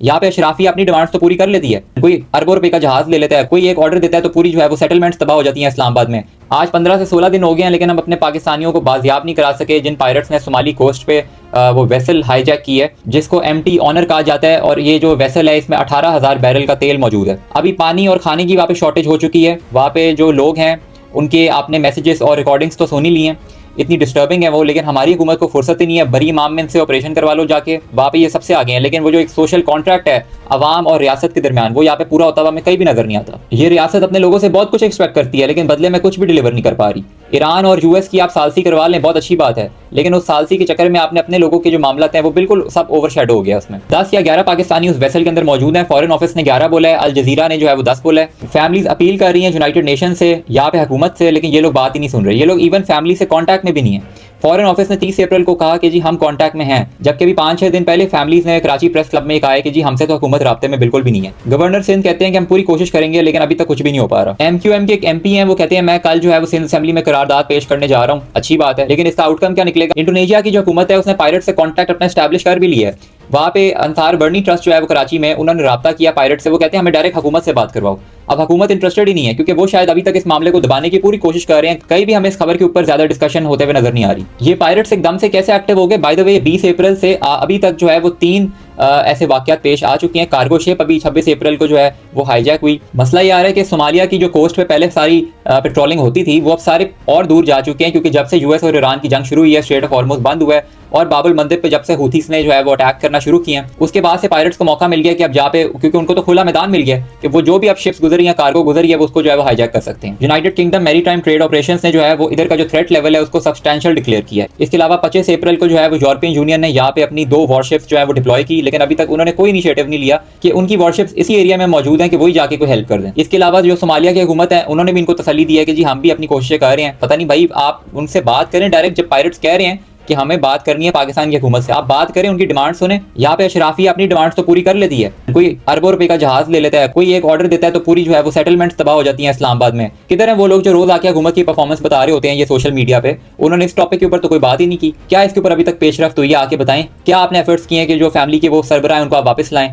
यहाँ पे अशराफी अपनी डिमांड्स तो पूरी कर लेती है, कोई अरबों रुपए का जहाज ले लेता है, कोई एक ऑर्डर देता है तो पूरी जो है वो सेटलमेंट्स तबाह हो जाती हैं इस्लामाबाद में। आज 15 से 16 दिन हो गए हैं, लेकिन हम अपने पाकिस्तानियों को बाजियाब नहीं करा सके जिन पायरेट्स ने सोमाली कोस्ट पे वो वेसल हाईजैक की है, जिसको एम्प्टी ऑनर कहा जाता है। और ये जो वेसल है इसमें 18,000 बैरल का तेल मौजूद है। अभी पानी और खाने की वहाँ पे शॉर्टेज हो चुकी है। वहाँ पे जो लोग हैं उनके आपने मैसेजेस और रिकॉर्डिंग्स तो सुन ही ली हैं, इतनी डिस्टर्बिंग है वो, लेकिन हमारी हुकूमत को फुर्सत ही नहीं है। बरी मामन से ऑपरेशन करवा लो जाके, वहाँ पे ये सबसे आगे हैं, लेकिन वो जो एक सोशल कॉन्ट्रैक्ट है अवाम और रियासत के दरमियान, वो यहाँ पे पूरा होता हुआ हमें कहीं भी नजर नहीं आता। ये रियासत अपने लोगों से बहुत कुछ एक्सपेक्ट करती है, लेकिन बदले में कुछ भी डिलीवर नहीं कर पा रही। ईरान और यूएस की आप सालसी करवा लें, बहुत अच्छी बात है, लेकिन उस सालसी के चक्कर में आपने अपने लोगों के जो मामला हैं वो बिल्कुल सब ओवरशैडो हो गया। उसमें 10 या 11 पाकिस्तानी उस वेसल के अंदर मौजूद हैं। फॉरेन ऑफिस ने 11 बोला है, अल जजीरा ने जो है वो 10 बोला है। फैमिलीज अपील कर रही हैं यूनाइटेड नेशन से, यहाँ पे हुकूमत से, लेकिन ये लोग बात ही नहीं सुन रहे। ये लोग इवन फैमिली से कॉन्टैक्ट में भी नहीं है। फॉरेन ऑफिस ने 30 अप्रैल को कहा कि जी हम कांटेक्ट में हैं, जबकि अभी 5-6 दिन पहले फैमिलीज ने कराची प्रेस क्लब में कहा है कि जी हमसे तो हुकूमत राब्ते में बिल्कुल भी नहीं है। गवर्नर सिंध कहते हैं कि हम पूरी कोशिश करेंगे, लेकिन अभी तक कुछ भी नहीं हो पा रहा। एमक्यूएम के एक एमपी हैं, वो कहते हैं मैं कल जो है वो सिंध असेंबली में करारदाद पेश करने जा रहा हूँ। अच्छी बात है, लेकिन इसका आउटकम क्या निकलेगा? इंडोनेशिया की जो हुकूमत है उसने पायरेट से कॉन्टैक्ट अपना स्टैब्लिश कर भी लिया है। वहाँ पे अंसार बर्नी ट्रस्ट जो है वो कराची में, उन्होंने रब्ता किया पायरेट से। वो कहते हैं हमें डायरेक्ट हुकूमत से बात करवाओ। अब हुकूमत इंटरेस्टेड ही नहीं है, क्योंकि वो शायद अभी तक इस मामले को दबाने की पूरी कोशिश कर रहे हैं। कहीं भी हमें इस खबर के ऊपर ज्यादा डिस्कशन होते हुए नजर नहीं आ रही। ये पायरेट्स एकदम से कैसे एक्टिव हो गए? बाय द वे 20 अप्रैल से अभी तक जो है वो 3 ऐसे वाकयात पेश आ चुके हैं। कार्गो शिप अभी 26 अप्रैल को जो है वो हाईजैक हुई। मसला ये आ रहा है कि सोमालिया की जो कोस्ट पे पहले सारी पेट्रोलिंग होती थी, वो अब सारे और दूर जा चुके हैं, क्योंकि जब से यूएस और ईरान की जंग शुरू हुई है, स्ट्रेट ऑफ हॉर्मुज़ बंद हुआ है, और बाबुल मंदिर पे जब से हुथीस ने जो है वो अटैक करना शुरू किए हैं, उसके बाद से पायरेट्स को मौका मिल गया कि अब जहाँ पे, क्योंकि उनको तो खुला मैदान मिल गया कि वो जो भी अब शिप्स गुजरी है, कार्गो गुजरी है, वो उसको जो है वो हाईजैक कर सकते हैं। United kingdom maritime trade operations ने जो है वो इधर का जो थ्रेट लेवल है उसको सब्सटैंशियल डिक्लेयर किया है। इसके अलावा 25 अप्रैल को जो है वो यूरोपियन यूनियन ने यहाँ पे अपनी 2 वॉरशिप्स जो है वो डिप्लॉय की, लेकिन अभी तक उन्होंने कोई इनिशिएटिव नहीं लिया कि उनकी वॉरशिप्स इसी एरिया में मौजूद हैं कि वही जाके कोई हेल्प कर दें। इसके अलावा जो सोमालिया की हुकूमत है, उन्होंने भी इनको तसल्ली दी है कि जी हम भी अपनी कोशिशें कर रहे हैं। पता नहीं भाई, आप उनसे बात करें डायरेक्ट। जब पायरेट्स कह रहे हैं कि हमें बात करनी है पाकिस्तान की हुकूमत से, आप बात करें, उनकी डिमांड सुने। यहाँ पे अशराफी अपनी डिमांड्स तो पूरी कर लेती है, कोई अरबों रुपए का जहाज ले लेता है, कोई एक ऑर्डर देता है तो पूरी जो है वो सेटलमेंट्स तबाह हो जाती हैं इस्लामाबाद में। किधर है वो लोग जो रोज आके हुकूमत की परफॉर्मेंस बता रहे होते हैं ये सोशल मीडिया पे? उन्होंने इस टॉपिक के ऊपर तो कोई बात ही नहीं की। क्या इसके ऊपर अभी तक पेशरफ्त हुई है? आके बताएं, क्या आपने एफर्ट्स किए हैं कि जो फैमिली के वो सरबराह हैं उनको आप वापस लाएं?